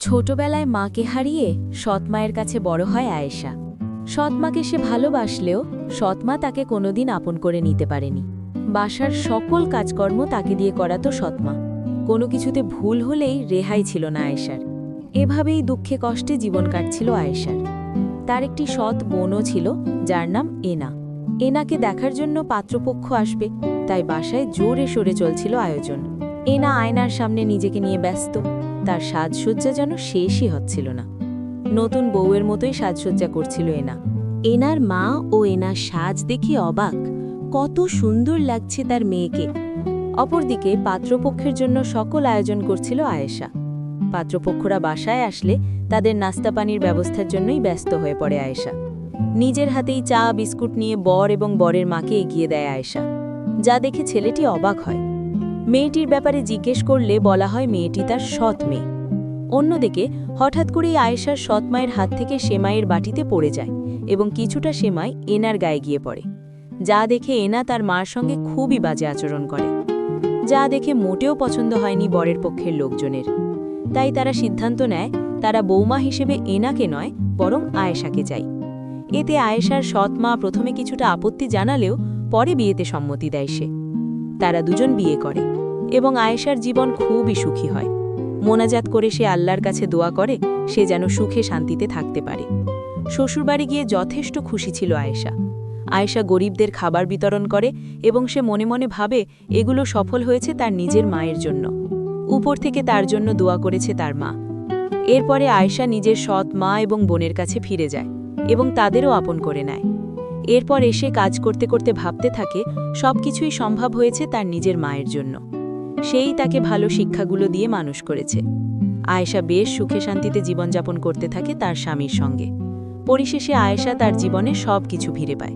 ছোটবেলায় মাকে হারিয়ে সৎমায়ের কাছে বড় হয় আয়েশা। সৎমাকে সে ভালোবাসলেও সৎমা তাকে কোনোদিন আপন করে নিতে পারেনি। বাসার সকল কাজকর্ম তাকে দিয়ে করাতো সৎমা। কোনো কিছুতে ভুল হলেই রেহাই ছিল না আয়েশার। এভাবেই দুঃখে কষ্টে জীবন কাটছিল আয়েশার। তার একটি সৎ বোনও ছিল, যার নাম এনা। এনাকে দেখার জন্য পাত্রপক্ষ আসবে, তাই বাসায় জোরে সোরে চলছিল আয়োজন। এনা আয়নার সামনে নিজেকে নিয়ে ব্যস্ত। তার সাজসজ্জা যেন শেষই হচ্ছিল না। নতুন বউয়ের মতোই সাজসজ্জা করছিল এনা। এনার মা ও এনার সাজ দেখে অবাক, কত সুন্দর লাগছে তার মেয়েকে। অপরদিকে পাত্রপক্ষের জন্য সকল আয়োজন করছিল আয়েশা। পাত্রপক্ষরা বাসায় আসলে তাদের নাস্তা পানির ব্যবস্থার জন্যই ব্যস্ত হয়ে পড়ে আয়েশা। নিজের হাতেই চা বিস্কুট নিয়ে বর এবং বরের মাকে এগিয়ে দেয় আয়েশা, যা দেখে ছেলেটি অবাক হয়। মেয়েটির ব্যাপারে জিজ্ঞেস করলে বলা হয় মেয়েটি তার সৎ মেয়ে। অন্যদিকে হঠাৎ করেই আয়েশার সৎ মায়ের হাত থেকে সেমাইয়ের বাটিতে পড়ে যায় এবং কিছুটা সেমাই এনার গায়ে গিয়ে পড়ে, যা দেখে এনা তার মার সঙ্গে খুবই বাজে আচরণ করে, যা দেখে মোটেও পছন্দ হয়নি বরের পক্ষের লোকজনের। তাই তারা সিদ্ধান্ত নেয় তারা বৌমা হিসেবে এনাকে নয় বরং আয়েশাকে চায়। এতে আয়েশার সৎ মা প্রথমে কিছুটা আপত্তি জানালেও পরে বিয়েতে সম্মতি দেয় সে। তারা দুজন বিয়ে করে এবং আয়েশার জীবন খুবই সুখী হয়। মোনাজাত করে সে আল্লাহর কাছে দোয়া করে সে যেন সুখে শান্তিতে থাকতে পারে। শ্বশুরবাড়ি গিয়ে যথেষ্ট খুশি ছিল আয়েশা। আয়েশা গরিবদের খাবার বিতরণ করে এবং সে মনে মনে ভাবে এগুলো সফল হয়েছে তার নিজের মায়ের জন্য। উপর থেকে তার জন্য দোয়া করেছে তার মা। এরপরে আয়েশা নিজের সৎ মা এবং বোনের কাছে ফিরে যায় এবং তাদেরও আপন করে নেয়। এরপর এসে কাজ করতে করতে ভাবতে থাকে সবকিছুই সম্ভব হয়েছে তার নিজের মায়ের জন্য। সেই তাকে ভালো শিক্ষাগুলো দিয়ে মানুষ করেছে। আয়েশা বেশ সুখে শান্তিতে জীবনযাপন করতে থাকে তার স্বামীর সঙ্গে। পরিশেষে আয়েশা তার জীবনে সব কিছু ফিরে পায়।